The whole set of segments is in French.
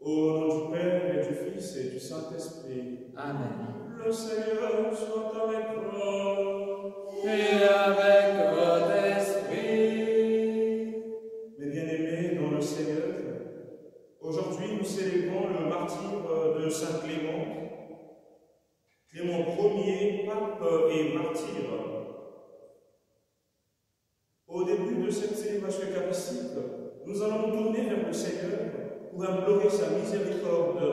Au nom du Père et du Fils et du Saint-Esprit. Amen. Le Seigneur soit avec vous. Et avec votre esprit. Mes bien-aimés dans le Seigneur, aujourd'hui nous célébrons le martyre de Saint Clément. Clément Ier, pape et martyr. Au début de cette célébration eucharistique, nous allons nous tourner vers le Seigneur pour implorer sa miséricorde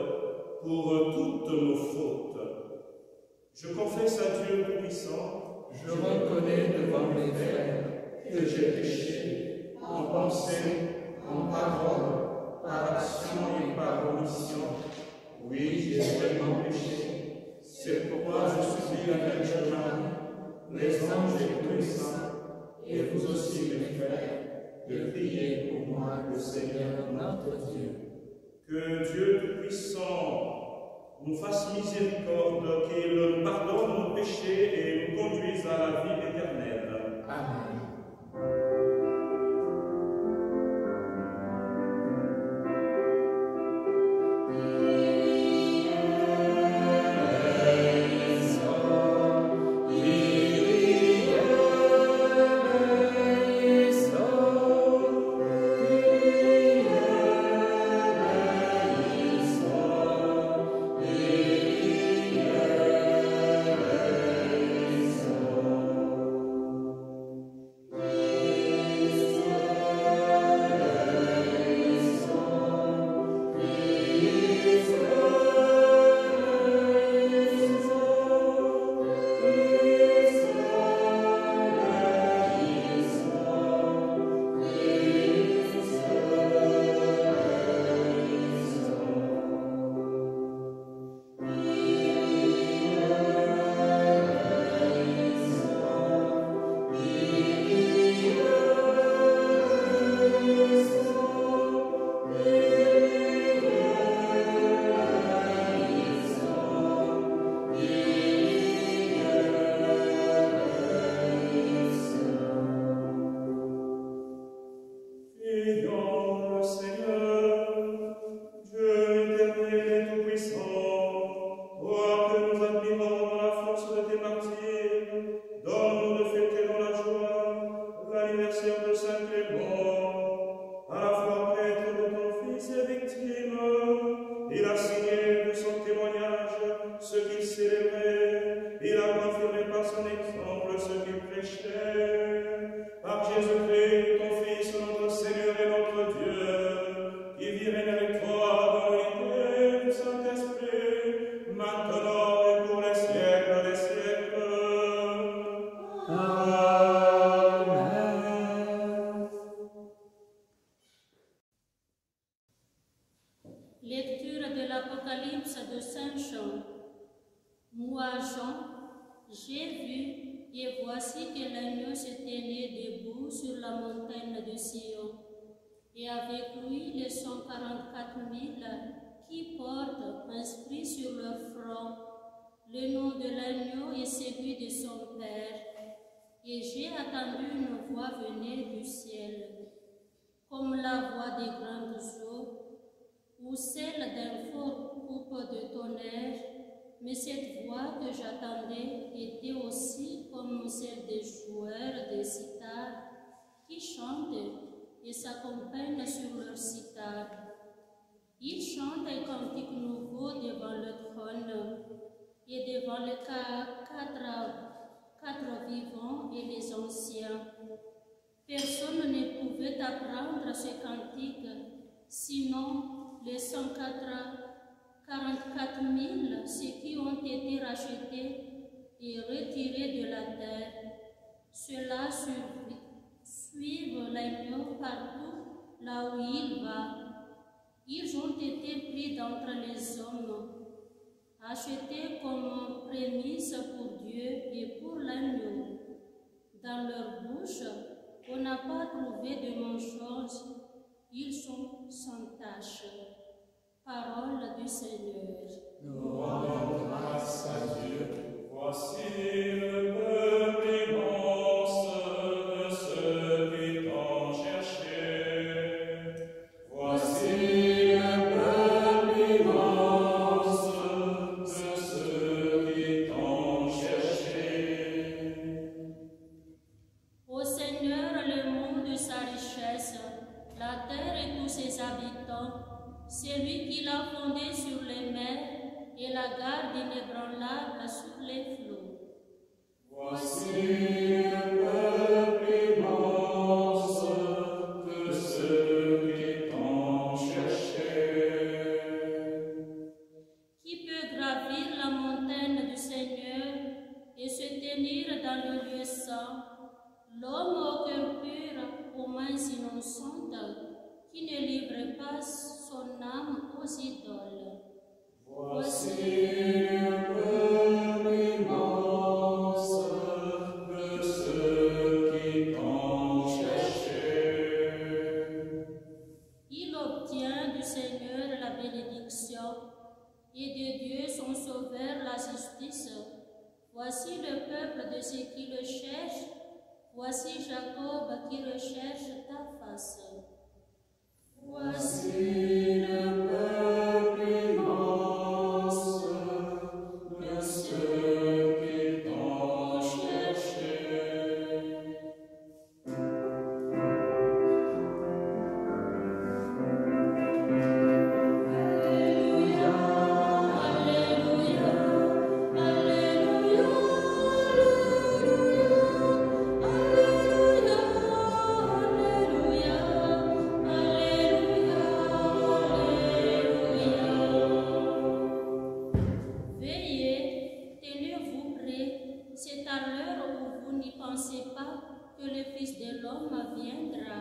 pour toutes nos fautes. Je confesse à Dieu Tout-Puissant, Je reconnais devant mes frères que j'ai péché en pensée, en parole, par action et par omission. Oui, j'ai vraiment péché. C'est pourquoi je supplie la Vierge Marie, les anges et tous les saints, et vous aussi, mes frères, de prier pour moi, le Seigneur notre Dieu. que Dieu Tout-Puissant nous fasse miséricorde, qu'il nous pardonne nos péchés et nous conduise à la vie éternelle. Amen. Lecture de l'Apocalypse de Saint Jean. Moi, Jean, j'ai vu, et voici que l'agneau se tenait debout sur la montagne de Sion, et avec lui les 144 000 qui portent inscrit sur leur front le nom de l'agneau et celui de son Père. Et j'ai entendu une voix venir du ciel, comme la voix des grandes eaux, ou celle d'un fort coupe de tonnerre, mais cette voix que j'attendais était aussi comme celle des joueurs de sitar qui chantent et s'accompagnent sur leur sitar. Ils chantent un cantique nouveau devant le trône et devant les quatre vivants et les anciens. Personne ne pouvait apprendre ce cantique, sinon les 144 000, ceux qui ont été rachetés et retirés de la terre. Ceux-là suivent l'agneau partout là où il va. Ils ont été pris d'entre les hommes, achetés comme prémices pour Dieu et pour l'agneau. Dans leur bouche, on n'a pas trouvé de mensonge. Ils sont sans tache. Parole du Seigneur. Nous rendons grâce à Dieu. Voici le peuple immense de ceux qui t'ont cherché. Voici le peuple la terre et tous ses habitants, c'est lui qui l'a fondée sur les mers et la garde inébranlable sur les flots. Voici le peuple immense de ceux qui t'ont cherché. Qui peut gravir la montagne du Seigneur et se tenir dans le lieu saint? L'homme au cœur pur, aux mains innocentes, qui ne livre pas son âme aux idoles. Voici le peuple immense de ceux qui t'ont cherché. Il obtient du Seigneur la bénédiction et de Dieu son sauveur la justice. Voici le peuple de ceux qui le cherchent. Voici Jacob qui recherche ta face. Voici le peuple immense de ceux qui t'ont cherché. Veillez, tenez-vous prêts, c'est à l'heure où vous n'y pensez pas que le Fils de l'homme viendra.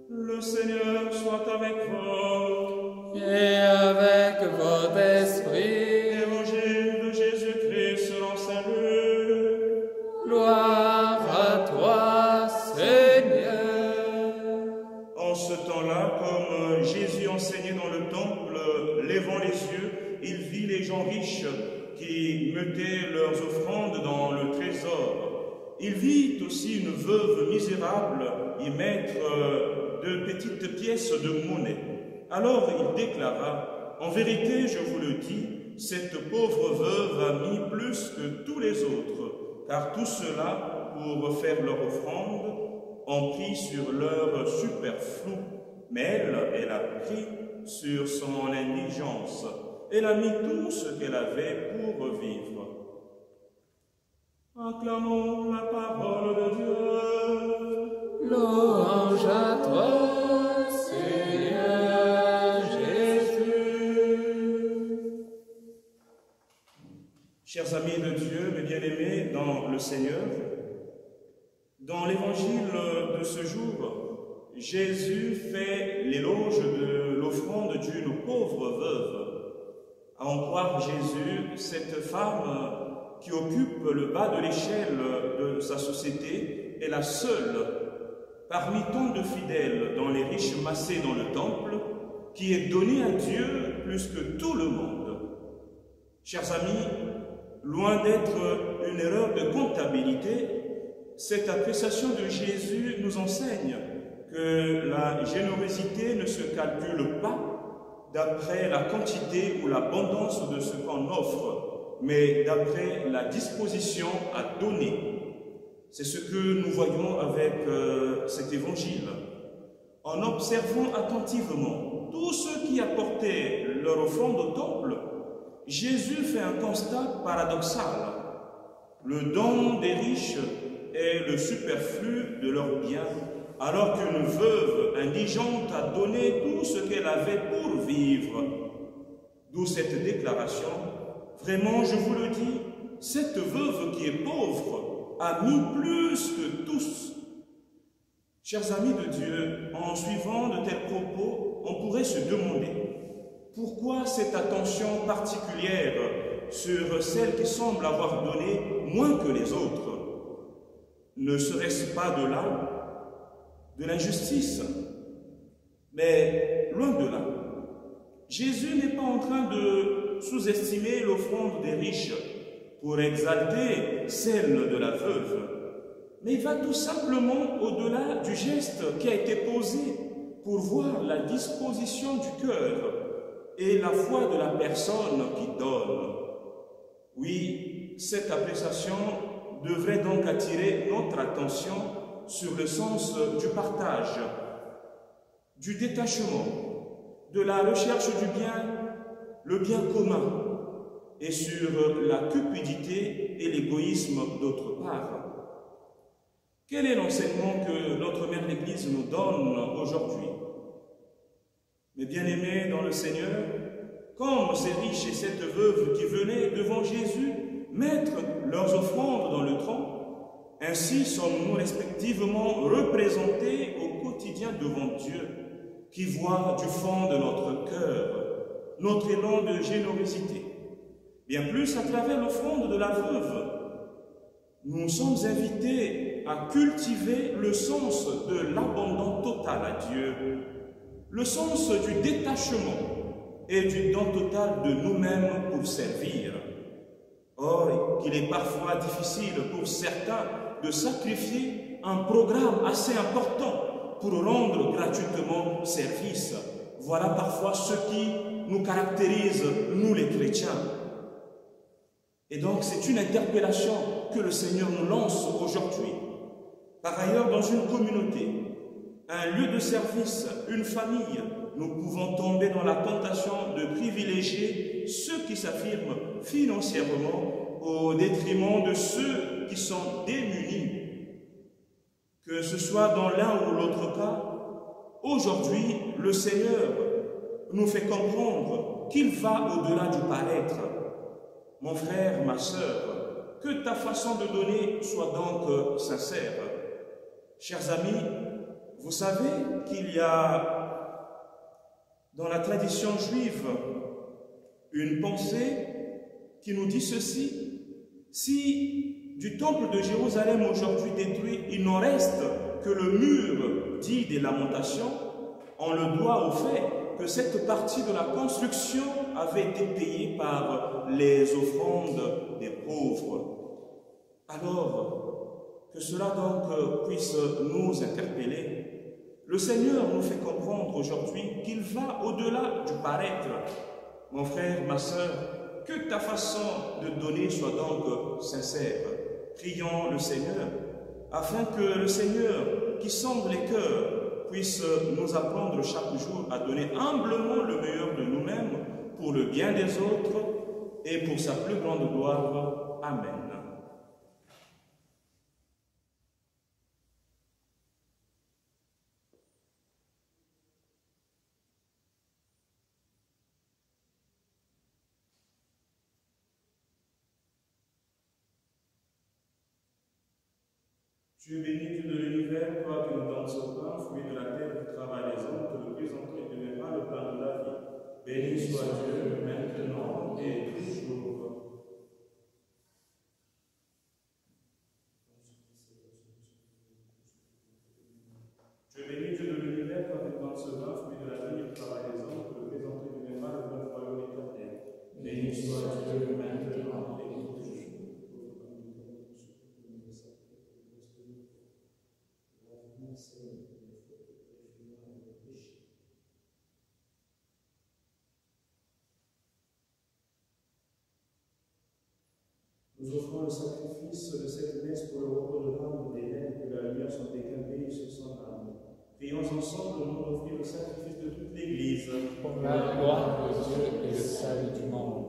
Le Seigneur soit avec vous. Et avec votre esprit, Évangile de Jésus-Christ selon saint Luc. gloire à toi, Seigneur. En ce temps-là, comme Jésus enseignait dans le temple, levant les yeux, il vit les gens riches qui mettaient leurs offrandes dans le trésor. Il vit aussi une veuve misérable y mettre de petites pièces de monnaie. Alors il déclara, « En vérité, je vous le dis, cette pauvre veuve a mis plus que tous les autres, car tout cela, pour faire leur offrande, ont pris sur leur superflu, mais elle a pris sur son indigence. Elle a mis tout ce qu'elle avait pour vivre. » Acclamons la parole de Dieu. Louange à toi, Seigneur Jésus. Chers amis de Dieu, mes bien-aimés dans le Seigneur, dans l'évangile de ce jour, Jésus fait l'éloge de l'offrande d'une pauvre veuve. À en croire Jésus, cette femme qui occupe le bas de l'échelle de sa société est la seule, parmi tant de fidèles dans les riches massés dans le temple, qui est donnée à Dieu plus que tout le monde. Chers amis, loin d'être une erreur de comptabilité, cette appréciation de Jésus nous enseigne que la générosité ne se calcule pas d'après la quantité ou l'abondance de ce qu'on offre, mais d'après la disposition à donner. C'est ce que nous voyons avec cet évangile. En observant attentivement tous ceux qui apportaient leur offrande au temple, Jésus fait un constat paradoxal. Le don des riches est le superflu de leurs biens, alors qu'une veuve indigente a donné tout ce qu'elle avait pour vivre. D'où cette déclaration. Vraiment, je vous le dis, cette veuve qui est pauvre a mis plus que tous. Chers amis de Dieu, en suivant de tels propos, on pourrait se demander pourquoi cette attention particulière sur celles qui semblent avoir donné moins que les autres. Ne serait-ce pas de là de l'injustice? Mais loin de là. Jésus n'est pas en train de sous-estimer l'offrande des riches pour exalter celle de la veuve. mais il va tout simplement au-delà du geste qui a été posé pour voir la disposition du cœur et la foi de la personne qui donne. Oui, cette appréciation devrait donc attirer notre attention sur le sens du partage, du détachement, de la recherche du bien, le bien commun, et sur la cupidité et l'égoïsme d'autre part. Quel est l'enseignement que notre Mère l'Église nous donne aujourd'hui? Mes bien-aimés dans le Seigneur, comme ces riches et cette veuve qui venaient devant Jésus mettre leurs offrandes dans le tronc, ainsi sommes-nous respectivement représentés au quotidien devant Dieu, qui voit du fond de notre cœur notre élan de générosité. Bien plus, à travers l'offrande de la veuve, nous sommes invités à cultiver le sens de l'abandon total à Dieu, le sens du détachement et du don total de nous-mêmes pour servir. Or, qu'il est parfois difficile pour certains de sacrifier un programme assez important pour rendre gratuitement service. Voilà parfois ce qui nous caractérise, nous les chrétiens. Et donc, c'est une interpellation que le Seigneur nous lance aujourd'hui. Par ailleurs, dans une communauté, un lieu de service, une famille, nous pouvons tomber dans la tentation de privilégier ceux qui s'affirment financièrement au détriment de ceux qui sont démunis. Que ce soit dans l'un ou l'autre cas, aujourd'hui, le Seigneur nous fait comprendre qu'il va au-delà du paraître. Mon frère, ma sœur, que ta façon de donner soit donc sincère. Chers amis, vous savez qu'il y a dans la tradition juive une pensée qui nous dit ceci: si du temple de Jérusalem aujourd'hui détruit, il n'en reste que le mur dit des lamentations, on le doit au fait que cette partie de la construction avait été payée par les offrandes des pauvres. Alors, que cela donc puisse nous interpeller. Le Seigneur nous fait comprendre aujourd'hui qu'il va au-delà du paraître. Mon frère, ma sœur, que ta façon de donner soit donc sincère. Prions le Seigneur, afin que le Seigneur, qui sonde les cœurs, puisse nous apprendre chaque jour à donner humblement le meilleur de nous-mêmes pour le bien des autres et pour sa plus grande gloire. Amen. Tu es béni, Dieu de l'univers, toi qui nous donnes ce pain, fruit de la terre du travail des hommes, te le présentons et deviendra le pain de la vie. Béni soit Dieu, maintenant et toujours. Tu es béni, Dieu de l'univers, toi qui nous donnes ce pain, fruit de la terre du travail des hommes, te le présentons et deviendra le pain du royaume éternel. Béni soit Dieu, maintenant et toujours. Nous offrons le sacrifice de cette messe pour le repos de l'âme des nègres que la lumière soit décalée sur son âme. Prions ensemble au nom d'offrir le sacrifice de toute l'Église. Pour la gloire de Dieu et le salut du monde.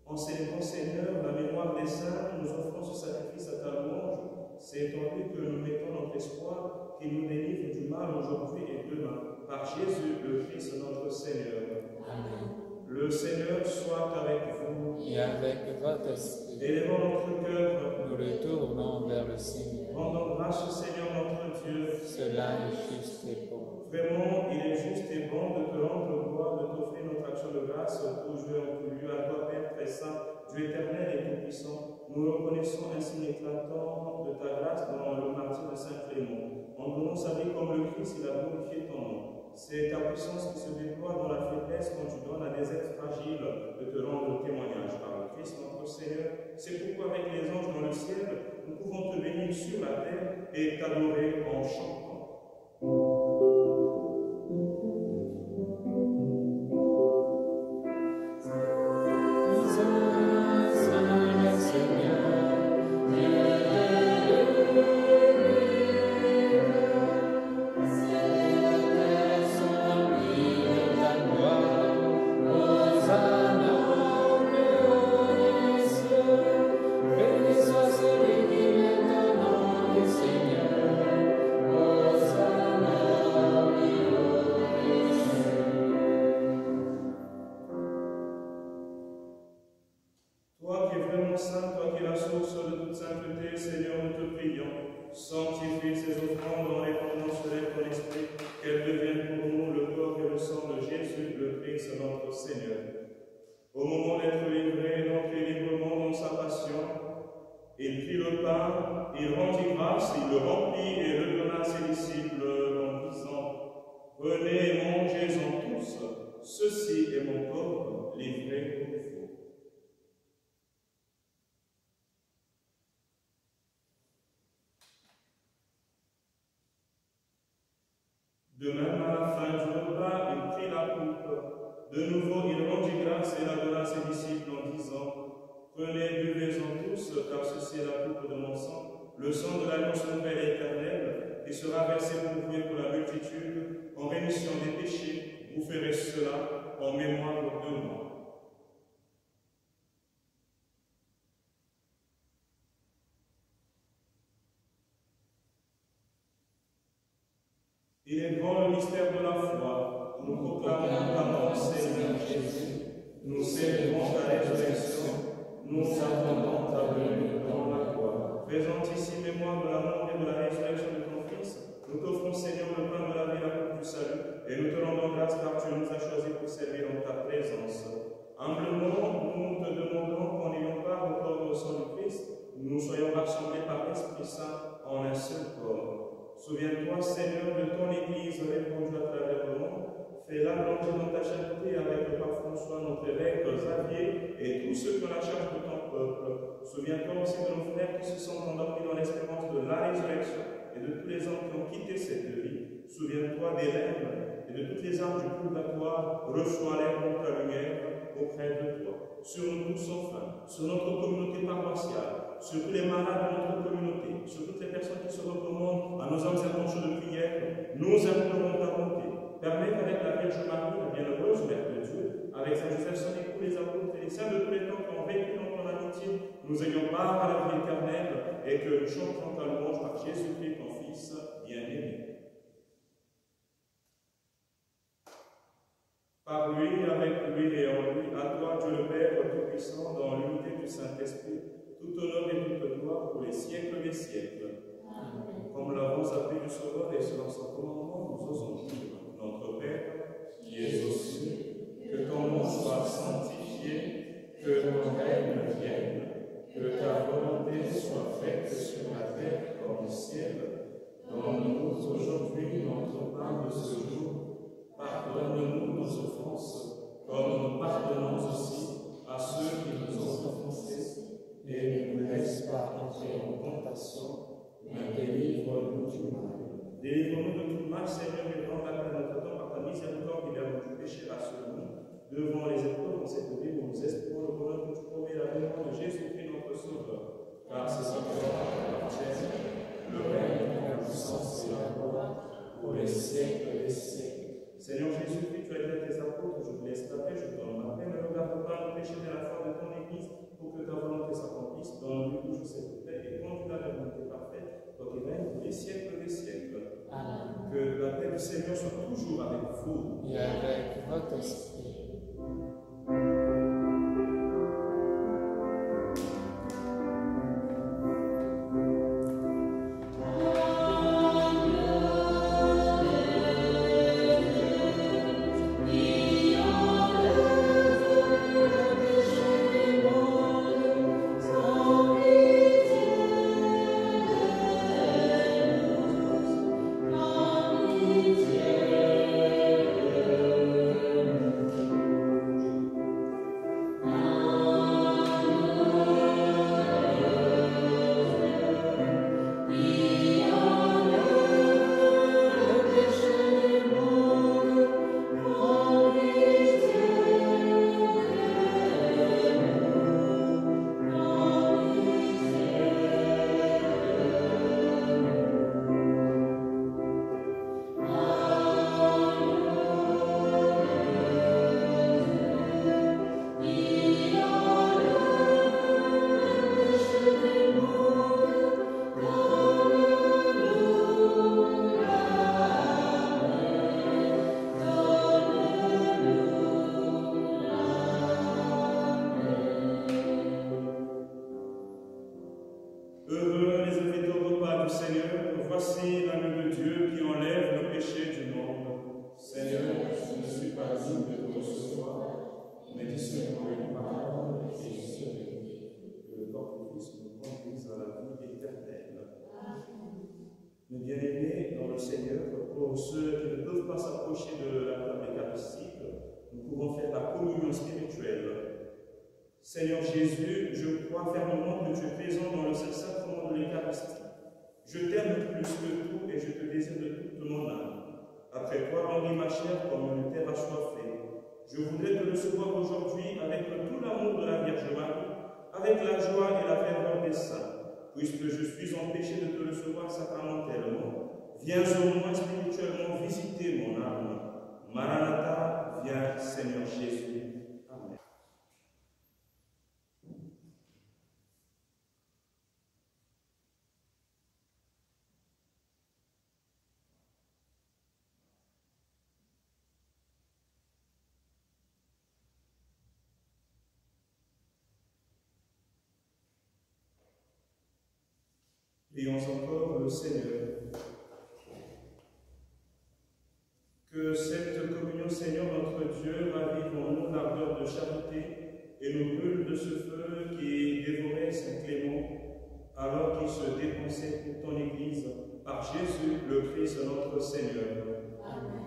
En célébrant, Seigneur, la mémoire des saints, nous offrons ce sacrifice à ta louange. C'est en lui que nous mettons notre espoir, qui nous délivre du mal aujourd'hui et demain. Par Jésus, le Christ, notre Seigneur. Amen. Le Seigneur soit avec vous. Et avec votre esprit. Élevons notre cœur. Nous le tournons vers le Seigneur. Rendons grâce au Seigneur notre Dieu. Cela est juste et bon. Vraiment, il est juste et bon de te rendre gloire, de t'offrir notre action de grâce pour jouer en tout lieu à toi, Père très saint, Dieu éternel et tout-puissant. Nous reconnaissons un signe éclatant de ta grâce dans le martyre de Saint Clément. En donnant sa vie comme le Christ, il a glorifié ton nom. C'est ta puissance qui se déploie dans la faiblesse quand tu donnes à des êtres fragiles de te rendre témoignage par le Christ notre Seigneur. C'est pourquoi avec les anges dans le ciel, nous pouvons te bénir sur la terre et t'adorer en chantant. Toi qui es vraiment saint, toi qui es la source de toute sainteté, Seigneur, nous te prions, sanctifie ces offrandes en répandant sur elles ton esprit, qu'elles deviennent pour nous le corps et le sang de Jésus, le Christ, notre Seigneur. Au moment d'être livré, donc librement dans sa passion, il prit le pain, il rendit grâce, il le remplit et le donna à ses disciples en disant, prenez et mangez-en tous, ceci est mon corps livré pour vous. De même, à la fin du repas, il prit la coupe. De nouveau, il rendit grâce et la donna à ses disciples en disant, prenez, buvez-en tous, car ceci est la coupe de mon sang, le sang de l'alliance nouvelle et éternelle, qui sera versé pour vous et pour la multitude, en rémission des péchés. Vous ferez cela en mémoire de moi. Il est grand le mystère de la foi. Nous proclamons ta mort, Seigneur Jésus. Nous célébrons ta résurrection. Nous attendons ta venue dans la gloire. Présente ici mémoire de la mort et de la résurrection de ton Fils. Nous t'offrons, Seigneur, le pain de la vie et la coupe du salut. Et nous te rendons grâce car tu nous as choisis pour servir dans ta présence. Humblement, nous te demandons qu'en ayant part au corps et au sang du Christ, nous soyons rassemblés par l'Esprit Saint en un seul corps. Souviens-toi, Seigneur, de ton Église répandue à travers le monde. Fais-la grandir dans ta charité avec le pape François, notre évêque Xavier et tous ceux qui ont la charge de ton peuple. Souviens-toi aussi de nos frères qui se sont endormis dans l'espérance de la résurrection et de tous les hommes qui ont quitté cette vie. Souviens-toi des rêves et de toutes les âmes du purgatoire. Reçois-les dans ta lumière auprès de toi. Sur nous tous enfin, sur notre communauté paroissiale, sur tous les malades de notre communauté, sur toutes les personnes qui se recommandent à nos âmes intentions de prière, nous implorons ta bonté. Permets qu'avec la Vierge Marie, la bienheureuse Mère de Dieu, avec Saint Joseph, son époux, les apôtres et les saints de tous les temps qui ont vécu dans ton amitié, nous ayons part à la vie éternelle et que nous chantions ta louange par Jésus-Christ, ton Fils bien-aimé. Par lui, avec lui et en lui, à toi, Dieu le Père Tout-Puissant, dans l'unité du Saint-Esprit, tout honneur et toute gloire pour les siècles des siècles. Amen. Comme l'avons appris du Sauveur et selon son commandement, nous osons dire, notre Père, qui es aux cieux, que ton nom soit sanctifié, que ton règne vienne, que ta volonté soit faite sur la terre comme au ciel. Donne-nous aujourd'hui notre pain de ce jour. Pardonne-nous nos offenses, comme nous pardonnons aussi à ceux qui nous ont offensés. Et ne nous laisse pas entrer en tentation, mais délivre-nous du mal. Délivre-nous de tout mal, Seigneur, et rends la paix à notre temps par ta miséricorde qui vient du péché rassure-nous. Devant les épreuves dans cette vie, nous nous espérons le bonheur que tu promets la venue de Jésus-Christ, notre Sauveur. Car c'est sa gloire qui appartient, le règne, la puissance et la gloire, pour les siècles des siècles. Seigneur Jésus-Christ, tu as dit à tes apôtres, je vous laisse ta paix, je vous donne ma paix, ne regarde pas le péché de la foi de ton Église, pour que ta volonté s'accomplisse dans le but où je sais te paix, et conduis-la vers la volonté parfaite, toi qui règnes pour les siècles des siècles. Amen. Que la paix du Seigneur soit toujours avec vous. Et avec votre esprit. Seigneur, voici l'agneau de Dieu qui enlève le péché du monde. Seigneur, je ne suis pas digne de te recevoir, mais dis seulement une parole et je serai guéri. Que le corps de Christ nous conduise à la vie éternelle. Mes bien-aimés dans le Seigneur, pour ceux qui ne peuvent pas s'approcher de la table eucharistique, nous pouvons faire la communion spirituelle. Seigneur Jésus, je crois fermement que tu es présent dans le sacrement de l'Eucharistie. Je t'aime plus que tout et je te désire de toute mon âme. Après toi, Henri, ma chère, comme une terre assoiffée, je voudrais te recevoir aujourd'hui avec tout l'amour de la Vierge Marie, avec la joie et la ferveur des saints. Puisque je suis empêché de te recevoir sacramentellement, viens au moins spirituellement visiter mon âme. Maranatha, viens, Seigneur Jésus. Amen. Prions encore le Seigneur. Que cette communion, Seigneur notre Dieu, ravive en nous l'ardeur de charité et nous brûle de ce feu qui dévorait Saint Clément alors qu'il se dépensait pour ton Église par Jésus, le Christ notre Seigneur. Amen.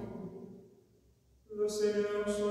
Le Seigneur soit